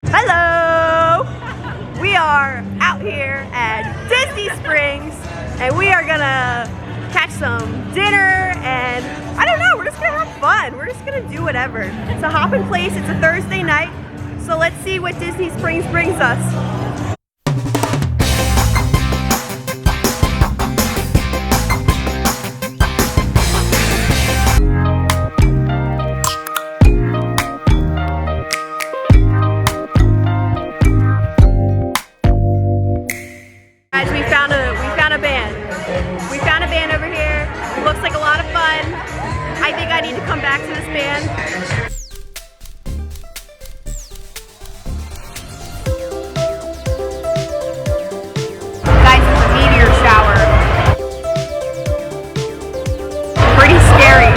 Hello! We are out here at Disney Springs and we are gonna catch some dinner and I don't know, we're just gonna have fun. We're just gonna do whatever. It's a hopping place, it's a Thursday night, so let's see what Disney Springs brings us. We found a band over here. Looks like a lot of fun. I think I need to come back to this band. Guys, it's a meteor shower. Pretty scary.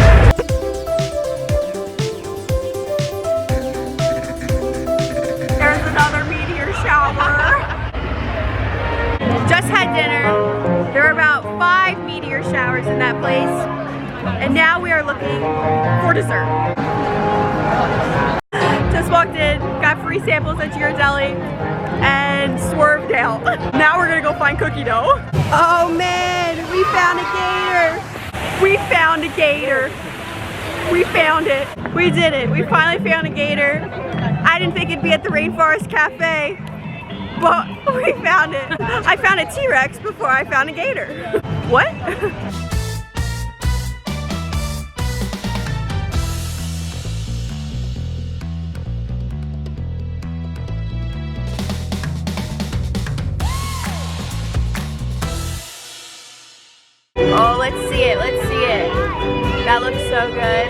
There's another meteor shower. Just had dinner. There are about 5 meteor showers in that place, and now we are looking for dessert. Just walked in, got free samples at Ghirardelli, and swerved out. Now we're gonna go find cookie dough. Oh man, we found a gator! We found a gator! We found it! We did it! We finally found a gator. I didn't think it'd be at the Rainforest Cafe. But we found it. I found a T-Rex before I found a gator. What? Oh, let's see it. Let's see it. That looks so good.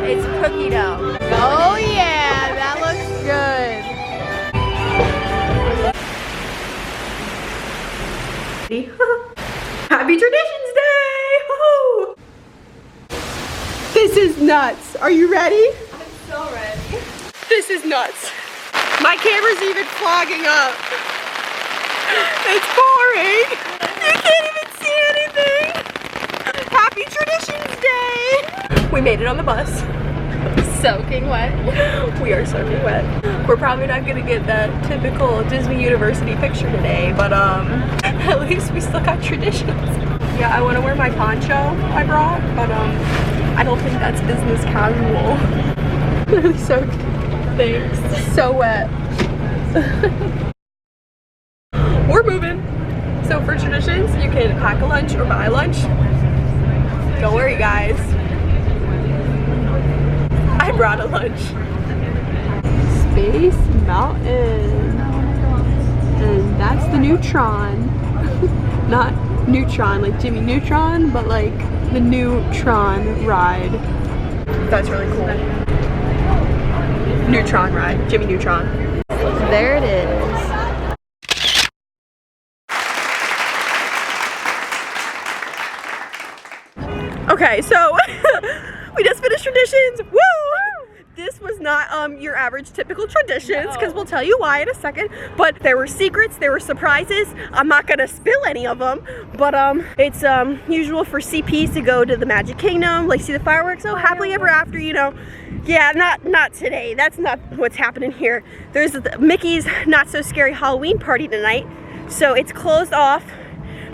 It's cookie dough. Oh yeah, that looks good. Happy Traditions Day! Woo-hoo! This is nuts. Are you ready? I'm so ready. This is nuts. My camera's even fogging up. It's pouring. You can't even see anything. Happy Traditions Day! We made it on the bus. Soaking wet. We are soaking wet. We're probably not gonna get that typical Disney University picture today, but at least we still got traditions. Yeah, I want to wear my poncho I brought, but I don't think that's business casual. Literally soaked. Thanks. So wet. We're moving. So for traditions, you can pack a lunch or buy lunch. Don't worry, guys. I brought a lunch. Space Mountain. And that's the Neutron. Not Neutron like Jimmy Neutron, but like the Neutron ride. That's really cool. Neutron ride. Jimmy Neutron. There it is. Okay, so we just finished traditions. Woo! This was not your average typical traditions, because we'll tell you why in a second, but there were secrets, there were surprises. I'm not gonna spill any of them, but it's usual for CPs to go to the Magic Kingdom, like see the fireworks. Oh, happily ever after, you know. Yeah, not today. That's not what's happening here. There's the Mickey's Not So Scary Halloween party tonight, so it's closed off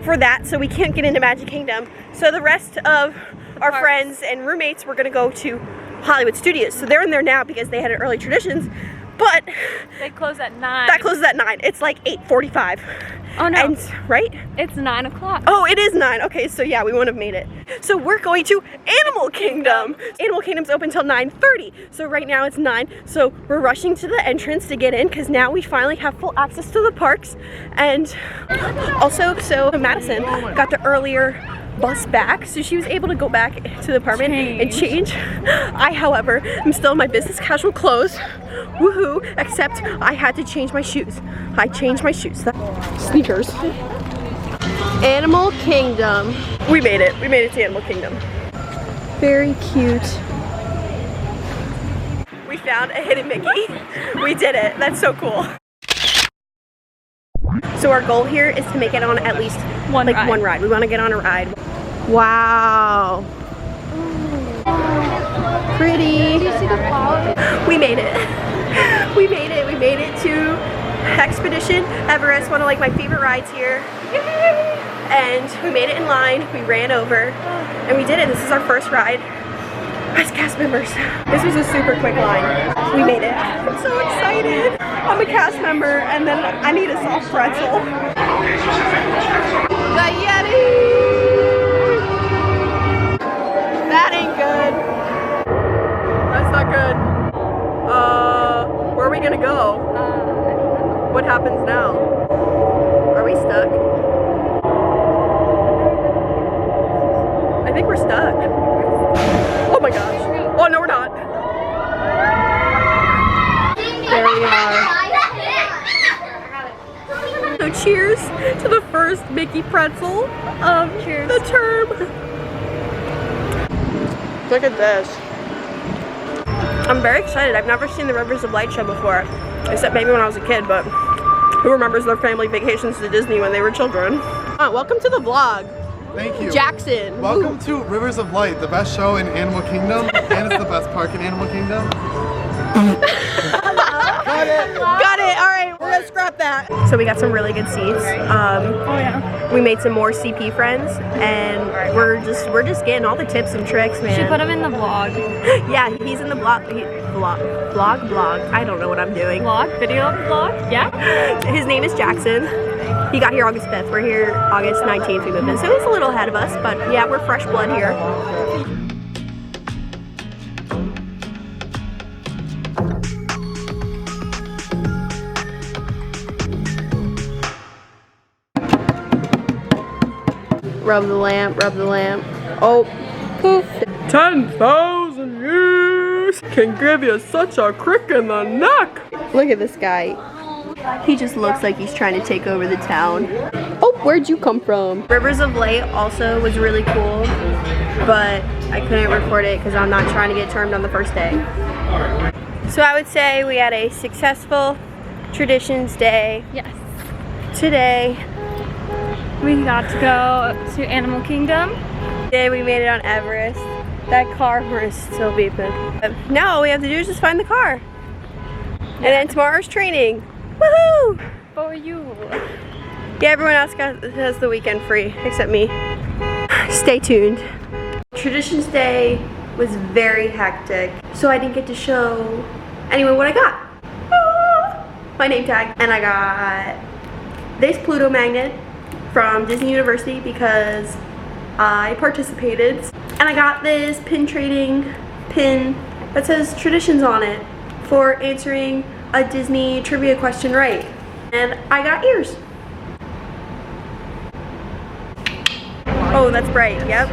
for that, so we can't get into Magic Kingdom. So the rest of our friends and roommates were gonna go to Hollywood Studios. So they're in there now because they had an early traditions, but they close at 9. That closes at 9. It's like 8:45. Oh no. And, right? It's 9 o'clock. Oh, it is 9. Okay, so yeah, we wouldn't have made it. So we're going to Animal Kingdom. Animal Kingdom's open till 9:30. So right now it's 9. So we're rushing to the entrance to get in because now we finally have full access to the parks. And also, so Madison got the earlier bus back, so she was able to go back to the apartment and change. I, however, am still in my business casual clothes. Woohoo! Except I had to change my shoes. I changed my shoes. Sneakers. Animal Kingdom. We made it. We made it to Animal Kingdom. Very cute. We found a hidden Mickey. We did it. That's so cool. So our goal here is to make it on at least one ride. We want to get on a ride. Wow. Pretty. Did you see the flowers? We made it. We made it. We made it to Expedition Everest, one of like my favorite rides here. Yay! And we made it in line, we ran over, and we did it. This is our first ride as cast members. This was a super quick line. We made it. I'm so excited. I'm a cast member, and then I need a soft pretzel. The Yeti! That ain't good. That's not good. Where are we gonna go? What happens now? Are we stuck? I think we're stuck. Oh my gosh. Oh no, we're not. There we are. So cheers to the first Mickey pretzel of the term. Look at this. I'm very excited. I've never seen the Rivers of Light show before, except maybe when I was a kid, but who remembers their family vacations to Disney when they were children? Welcome to the vlog. Thank you. Jackson. Welcome to Rivers of Light, the best show in Animal Kingdom, and it's the best park in Animal Kingdom. Got it. Got it. All right, we're gonna scrap that. So we got some really good seats. We made some more CP friends, and we're just getting all the tips and tricks, man. She put him in the vlog. Yeah, he's in the vlog. Vlog. I don't know what I'm doing. Vlog? Video vlog? Yeah? His name is Jackson. He got here August 5th. We're here August 19th. We moved in, so he's a little ahead of us, but yeah, we're fresh blood here. Rub the lamp, rub the lamp. Oh, poof. 10,000 years can give you such a crick in the neck. Look at this guy. He just looks like he's trying to take over the town. Oh, where'd you come from? Rivers of Light also was really cool, but I couldn't record it because I'm not trying to get termed on the first day. So I would say we had a successful Traditions Day. Yes. Today. We got to go to Animal Kingdom. Today we made it on Everest. That car is still beeping. Now all we have to do is just find the car. And then tomorrow's training. Woohoo! For you. Yeah, everyone else has the weekend free, except me. Stay tuned. Traditions Day was very hectic, so I didn't get to show anyone what I got. My name tag. And I got this Pluto magnet from Disney University because I participated. And I got this pin trading pin that says Traditions on it for answering a Disney trivia question right. And I got ears. Oh, that's bright, yep.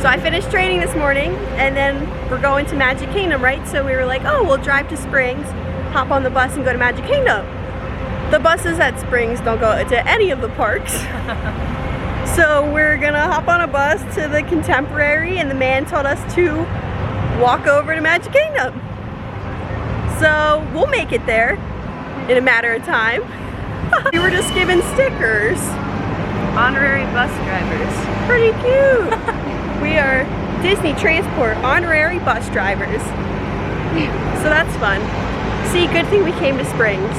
So I finished training this morning and then we're going to Magic Kingdom, right? So we were like, oh, we'll drive to Springs, hop on the bus and go to Magic Kingdom. The buses at Springs don't go to any of the parks. So we're gonna hop on a bus to the Contemporary and the man told us to walk over to Magic Kingdom. So we'll make it there in a matter of time. We were just given stickers. Honorary bus drivers. Pretty cute. We are Disney Transport honorary bus drivers. So that's fun. See, good thing we came to Springs.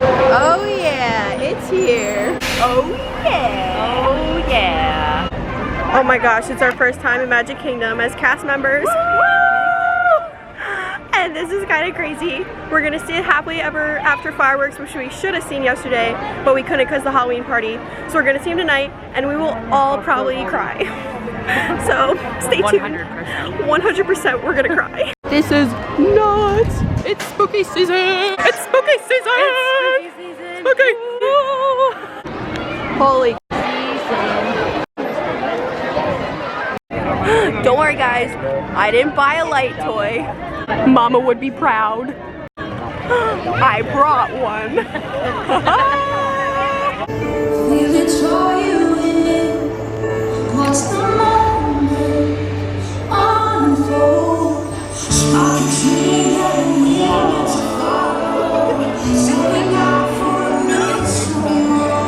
Oh yeah, it's here. Oh yeah. Oh yeah. Oh my gosh, it's our first time in Magic Kingdom as cast members. Woo! And this is kind of crazy. We're gonna see it happily ever after fireworks, which we should have seen yesterday, but we couldn't because of the Halloween party. So we're gonna see them tonight, and we will all probably cry. So stay tuned. 100% we're gonna cry. This is nuts. It's spooky season. It's spooky season. It's spooky season. Spooky. Holy. Don't worry guys, I didn't buy a light toy. Mama would be proud. I brought one. What's the moment unfold? I can see that we need to follow. Singing out for a new tomorrow.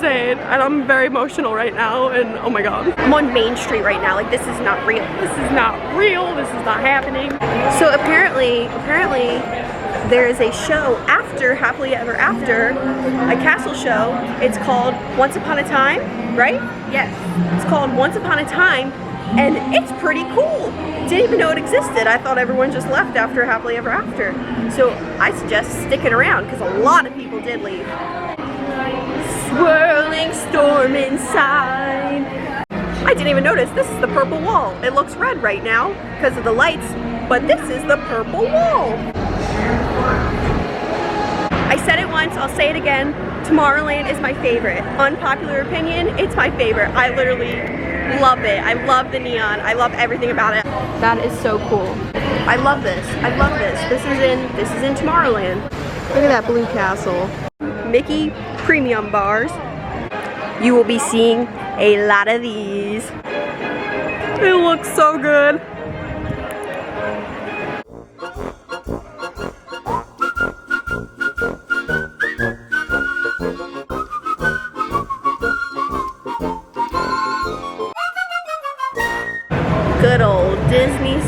insane, and I'm very emotional right now, and oh my god. I'm on Main Street right now, like this is not real. This is not real, this is not happening. So apparently, there is a show after Happily Ever After, a castle show. It's called Once Upon a Time, right? Yes. It's called Once Upon a Time, and it's pretty cool. Didn't even know it existed. I thought everyone just left after Happily Ever After. So I suggest sticking around because a lot of people did leave. Swirling storm inside. I didn't even notice. This is the purple wall. It looks red right now because of the lights, but this is the purple wall. I said it once, I'll say it again. Tomorrowland is my favorite. Unpopular opinion, it's my favorite. I literally love it. I love the neon. I love everything about it. That is so cool. I love this. I love this. This is in Tomorrowland. Look at that blue castle. Mickey premium bars. You will be seeing a lot of these. It looks so good. Good old Disney